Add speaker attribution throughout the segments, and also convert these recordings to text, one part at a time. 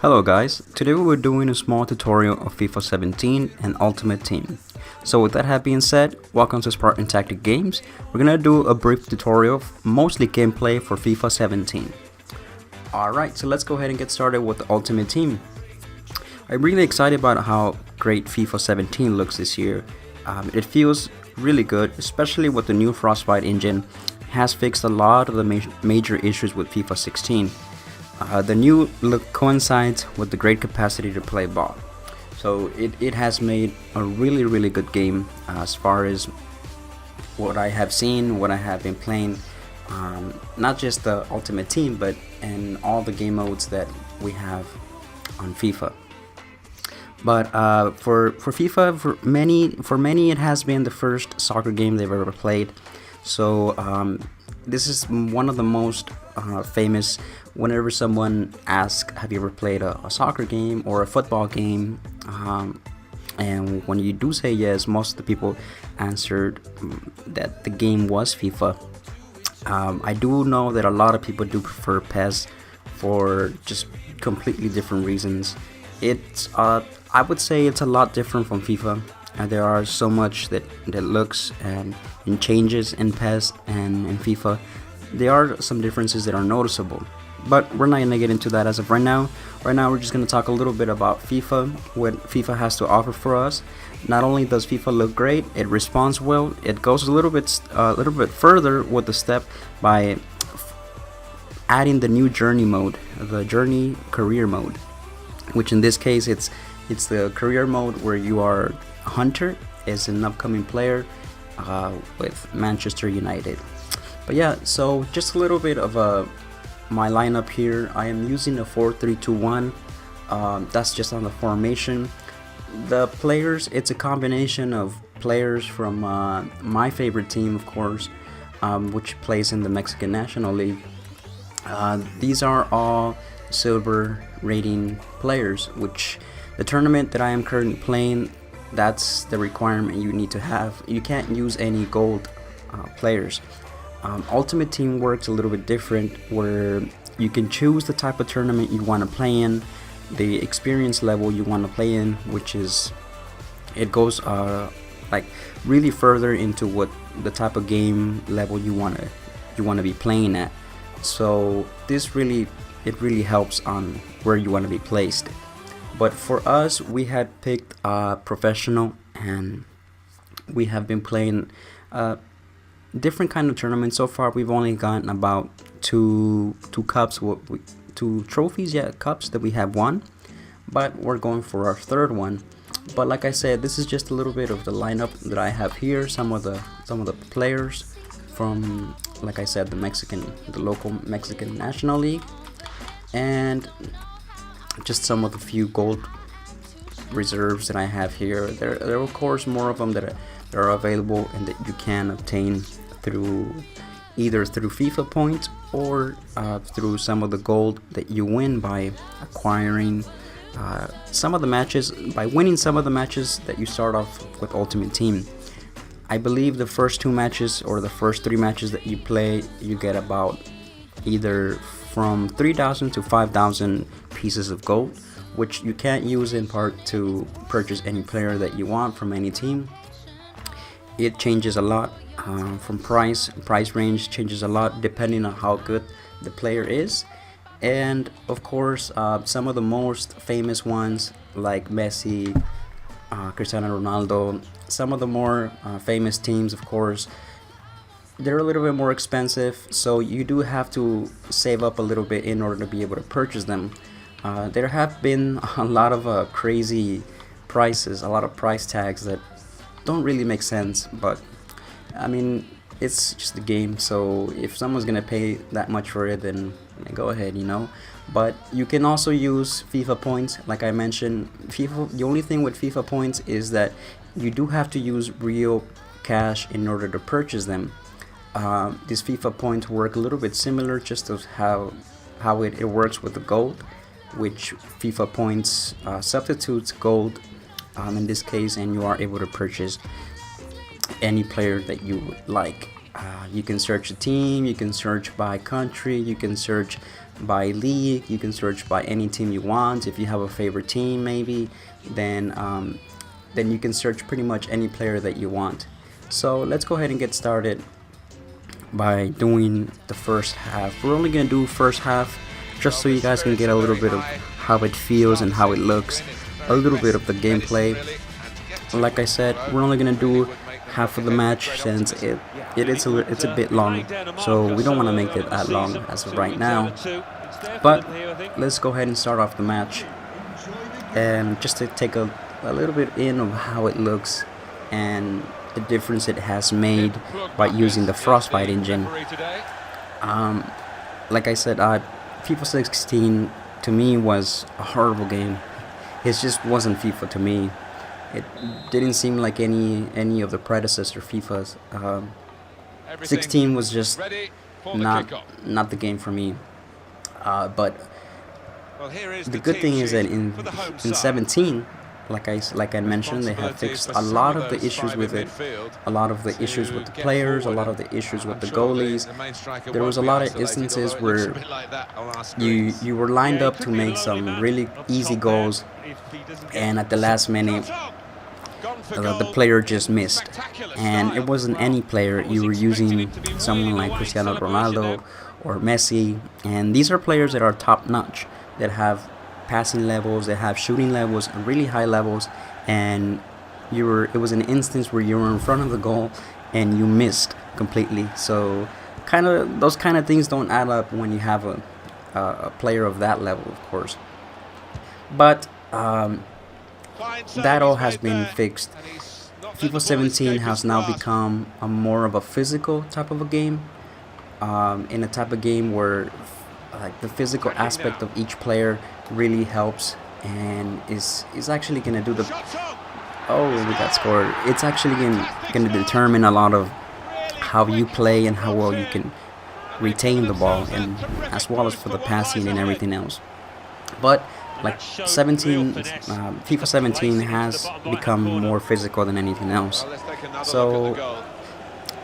Speaker 1: Hello guys, today we're doing a small tutorial of FIFA 17 and Ultimate Team. So with that being said, welcome to Spartan Tactic Games. We're gonna do a brief tutorial, mostly gameplay for FIFA 17. Alright, so let's go ahead and get started with the Ultimate Team. I'm really excited about how great FIFA 17 looks this year. It feels really good, especially with the new Frostbite engine. Has fixed a lot of the major issues with FIFA 16. The new look coincides with the great capacity to play ball. So it has made a really good game as far as what I have seen, what I have been playing. Not just the Ultimate Team, but in all the game modes that we have on FIFA. But for FIFA, for many it has been the first soccer game they've ever played. So this is one of the most famous. Whenever someone asks, have you ever played a soccer game or a football game, and when you do say yes, most of the people answered that the game was FIFA. I do know that a lot of people do prefer PES for just completely different reasons. It's I would say it's a lot different from FIFA. There are so much that looks and changes in PES and in FIFA. There are some differences that are noticeable, but we're not going to get into that as of right now. Right now we're just going to talk a little bit about FIFA, what FIFA has to offer for us. Not only does FIFA look great, it responds well. It goes a little bit further with the step by adding the new journey mode, the journey career mode, which in this case it's the career mode where you are a hunter as an upcoming player with Manchester United. But yeah, so just a little bit of my lineup here. I am using a 4-3-2-1. That's just on the formation. The players, it's a combination of players from my favorite team, of course, which plays in the Mexican National League. These are all silver rating players, which the tournament that I am currently playing, that's the requirement you need to have. You can't use any gold players. Ultimate Team works a little bit different, where you can choose the type of tournament you want to play in, the experience level you want to play in, which is, it goes like really further into what the type of game level you want to be playing at. So this really helps on where you want to be placed. But for us, we had picked professional, and we have been playing different kind of tournaments. So far we've only gotten about two cups, two trophies, cups that we have won, but we're going for our third one. But like I said, this is just a little bit of the lineup that I have here, some of the players from, like I said, the local Mexican National League, and just some of the few gold reserves that I have here. There are of course more of them that are available and that you can obtain either through FIFA points or through some of the gold that you win by acquiring some of the matches, by winning some of the matches that you start off with Ultimate Team. I believe the first 2 matches or the first 3 matches that you play, you get about either from 3,000 to 5,000 pieces of gold, which you can't use in part to purchase any player that you want from any team. It changes a lot from price range changes a lot depending on how good the player is. And of course, some of the most famous ones like Messi, Cristiano Ronaldo, some of the more famous teams, of course, they're a little bit more expensive, so you do have to save up a little bit in order to be able to purchase them. There have been a lot of crazy prices, a lot of price tags that don't really make sense, but I mean, it's just a game, so if someone's gonna pay that much for it, then go ahead, But you can also use FIFA points. Like I mentioned, the only thing with FIFA points is that you do have to use real cash in order to purchase them. These FIFA points work a little bit similar, just as how it works with the gold, which FIFA points substitutes gold in this case, and you are able to purchase any player that you would like. You can search a team, you can search by country, you can search by league, you can search by any team you want. If you have a favorite team maybe, then you can search pretty much any player that you want. So let's go ahead and get started by doing the first half. We're only gonna do first half just so you guys can get a little bit of how it feels and how it looks, a little bit of the gameplay. Like I said, we're only gonna do half of the match since it's a bit long, so we don't want to make it that long as of right now. But let's go ahead and start off the match, and just to take a little bit in of how it looks and the difference it has made by using the Frostbite engine. Like I said, FIFA 16 to me was a horrible game. It just wasn't FIFA to me. It didn't seem like any of the predecessor FIFAs. 16 was just not the game for me. But the good thing is that in 17, like I mentioned, they have fixed a lot of the issues with it, a lot of the issues with the players, a lot of the issues with the goalies. There was a lot of instances where you were lined up to make some really easy goals, and at the last minute the player just missed, and it wasn't any player. You were using someone like Cristiano Ronaldo or Messi, and these are players that are top notch, that have passing levels, that have shooting levels, really high levels, and it was an instance where you were in front of the goal and you missed completely. So those kind of things don't add up when you have a player of that level, of course. But that all has been fixed. FIFA 17 has now become a more of a physical type of a game, in a type of game where like the physical aspect of each player really helps, and is actually going to do the we got scored. It's actually going to determine a lot of how you play and how well you can retain the ball, and as well as for the passing and everything else. But like FIFA 17 has become more physical than anything else. So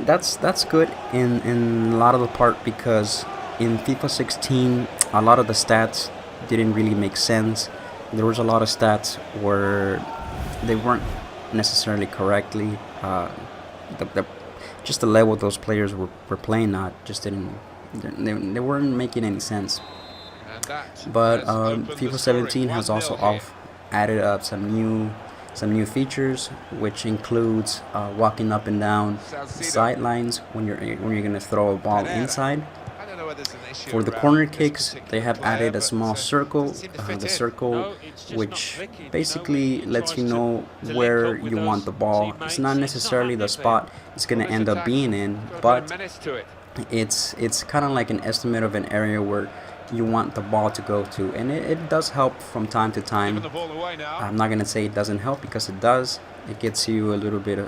Speaker 1: that's good in a lot of the part, because in FIFA 16 a lot of the stats didn't really make sense. There was a lot of stats where they weren't necessarily correctly. Just the level those players were playing at just didn't. They weren't making any sense. But FIFA 17 has also added up some new features, which includes walking up and down the sidelines when you're going to throw a ball inside. For the corner kicks, they have added a small circle, the circle which basically lets you know where you want the ball. It's not necessarily the spot it's going to end up being in, but it's kind of like an estimate of an area where you want the ball to go to, and it does help from time to time. I'm not going to say it doesn't help, because it does. It gets you a little bit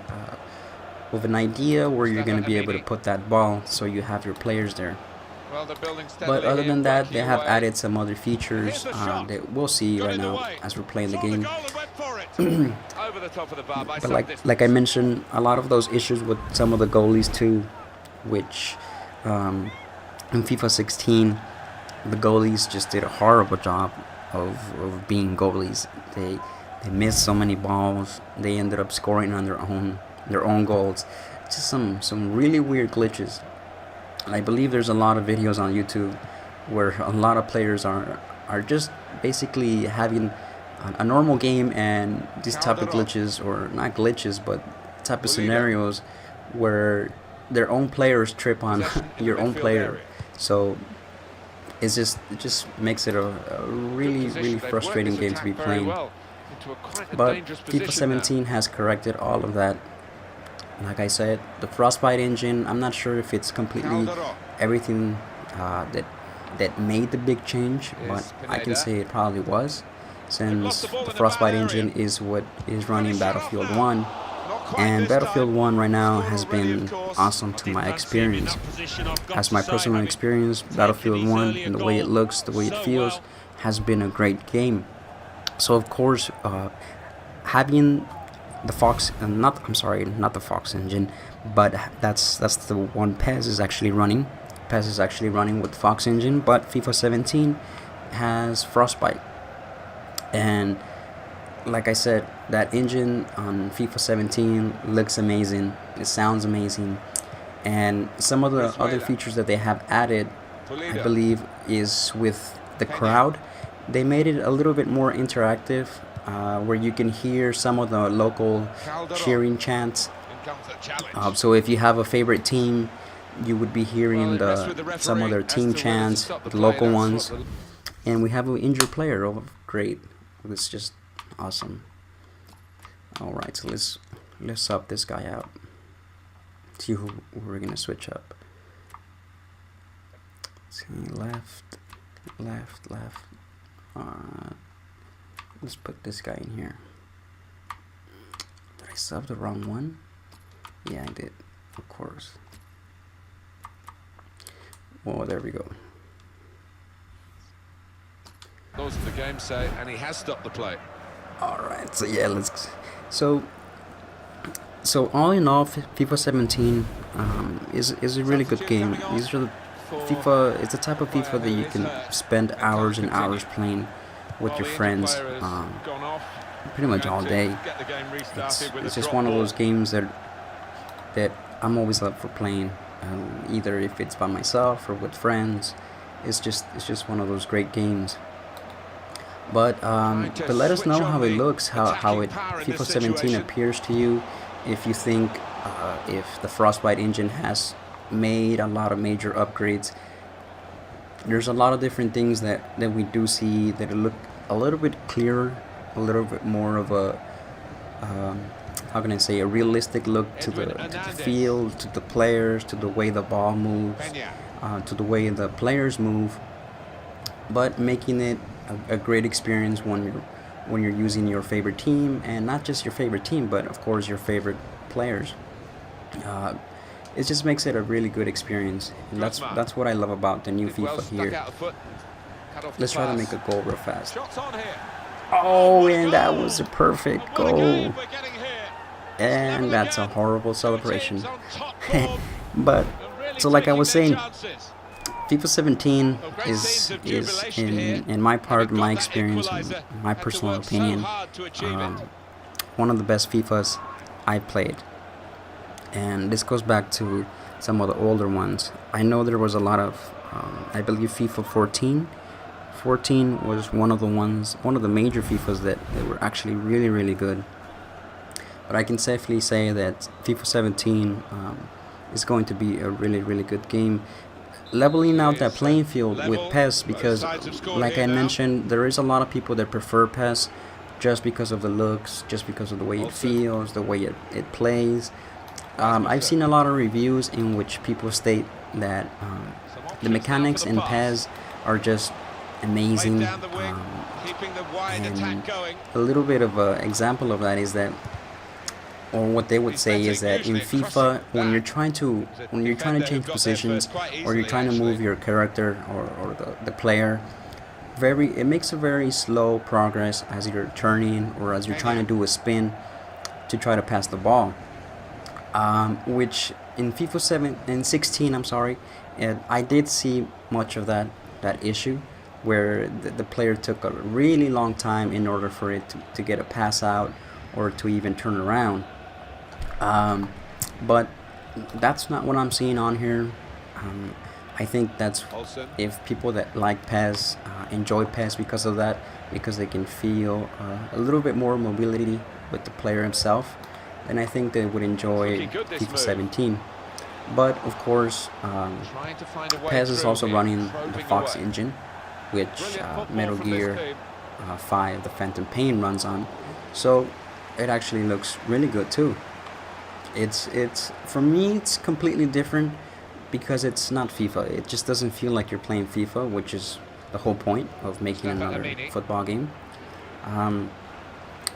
Speaker 1: of an idea where you're going to be able to put that ball, so you have your players there. But other than that, they have added some other features that we'll see right now as we're playing the game. But like I mentioned, a lot of those issues with some of the goalies too, which in FIFA 16 the goalies just did a horrible job of being goalies. They missed so many balls. They ended up scoring on their own goals. Just some really weird glitches. I believe there's a lot of videos on YouTube where a lot of players are just basically having a normal game, and these type of glitches, or not glitches, but type of scenarios where their own players trip on your own player. So it just makes it a really frustrating game to be playing. But FIFA 17 has corrected all of that. Like I said, the Frostbite engine, I'm not sure if it's completely everything that made the big change, but I can say it probably was, since the Frostbite engine is what is running Battlefield 1, and Battlefield 1 right now has been awesome to my experience. As my personal experience, Battlefield 1, and the way it looks, the way it feels, has been a great game. So of course, having the Fox, not the Fox engine, but that's the one PES is actually running. PES is actually running with Fox engine, but FIFA 17 has Frostbite. And like I said, that engine on FIFA 17 looks amazing, it sounds amazing, and some of the other features that they have added, I believe, is with the crowd. They made it a little bit more interactive, where you can hear some of the local cheering chants. So if you have a favorite team, you would be hearing some of their team chants, the local ones. And we have an injured player. Oh, great! It's just awesome. All right, so let's sub this guy out. See who we're gonna switch up. See, left. Let's put this guy in here. Did I sub the wrong one? Yeah, I did, of course. Well, there we go.
Speaker 2: Those of the game say, and he has stopped the play.
Speaker 1: All right, so yeah, so all in all, FIFA 17 is a really good game. These are the FIFA. It's the type of FIFA that you can spend hours and hours playing with your friends, pretty much all day. It's just one of those games that I'm always up for playing, either if it's by myself or with friends. It's just one of those great games. But let us know how it looks, how FIFA 17 appears to you. If you think if the Frostbite engine has made a lot of major upgrades. There's a lot of different things that we do see that look a little bit clearer, a little bit more of a how can I say, a realistic look to the field, to the players, to the way the ball moves, to the way the players move, but making it a great experience when you're using your favorite team, and not just your favorite team, but of course your favorite players. It just makes it a really good experience, and that's what I love about the new FIFA here. Let's try to make a goal real fast. Oh, and that was a perfect goal. And that's a horrible celebration. But so like I was saying, FIFA 17 is in my part, my experience, my personal opinion, one of the best FIFAs I played. And this goes back to some of the older ones. I know there was a lot of, I believe FIFA 14. 14 was one of the major FIFAs that were actually really, really good. But I can safely say that FIFA 17 is going to be a really, really good game. Leveling out that playing field with PES, because like I mentioned, there is a lot of people that prefer PES just because of the looks, just because of the way it feels, the way it plays. I've seen a lot of reviews in which people state that the mechanics in PES are just amazing, and a little bit of an example of that is that, or what they would say is that in FIFA, when you're trying to change positions, or you're trying to move your character or the player, it makes a very slow progress as you're turning or as you're trying to do a spin to try to pass the ball. Which in FIFA 16, I'm sorry, I did see much of that issue, where the player took a really long time in order for it to get a pass out or to even turn around. But that's not what I'm seeing on here. I think that's if people that like PES enjoy PES because of that, because they can feel a little bit more mobility with the player himself, then I think they would enjoy FIFA 17. But of course, PES is also running the Fox engine, which Metal Gear 5, the Phantom Pain, runs on. So it actually looks really good too. It's for me, it's completely different because it's not FIFA. It just doesn't feel like you're playing FIFA, which is the whole point of making another football game.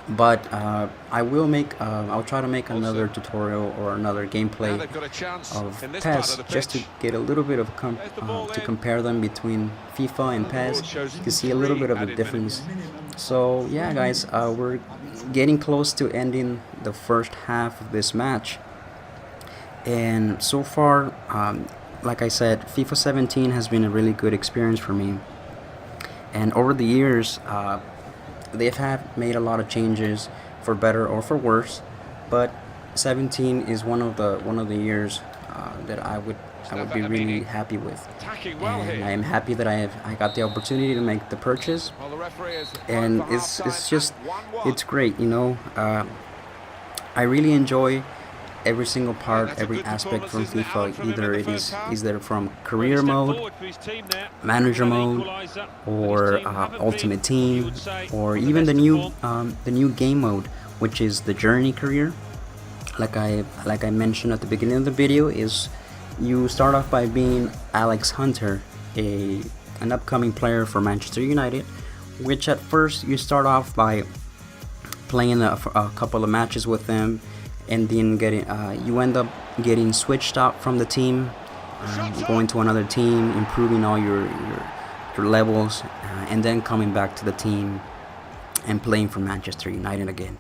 Speaker 1: But I'll try to make another tutorial or another gameplay of PES just to get a little bit of to compare them between FIFA and PES, to see a little bit of a difference. So yeah, guys, we're getting close to ending the first half of this match, and so far like I said, FIFA 17 has been a really good experience for me. And over the years, they have made a lot of changes for better or for worse. But 17 is one of the years that I would be really happy with. And I am happy that I got the opportunity to make the purchase. And it's great, you know. I really enjoy every single part, every aspect from FIFA. Either it is there from career mode, manager mode, or ultimate team, or even the new game mode, which is the journey career. Like I mentioned at the beginning of the video, is you start off by being Alex Hunter, an upcoming player for Manchester United, which at first you start off by playing a couple of matches with them, and then you end up getting switched out from the team, going to another team, improving all your levels, and then coming back to the team and playing for Manchester United again.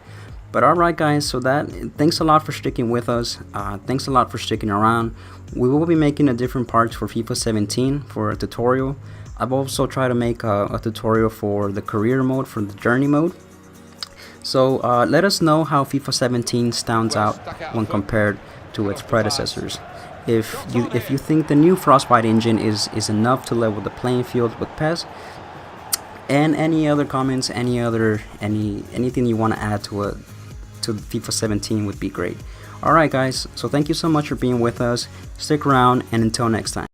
Speaker 1: But alright guys, so thanks a lot for sticking with us. Thanks a lot for sticking around. We will be making a different parts for FIFA 17 for a tutorial. I've also tried to make a tutorial for the career mode, for the journey mode. So let us know how FIFA 17 stands out when compared to its predecessors. If you think the new Frostbite engine is enough to level the playing field with PES, and any other comments, anything you want to add to FIFA 17 would be great. Alright guys, so thank you so much for being with us. Stick around, and until next time.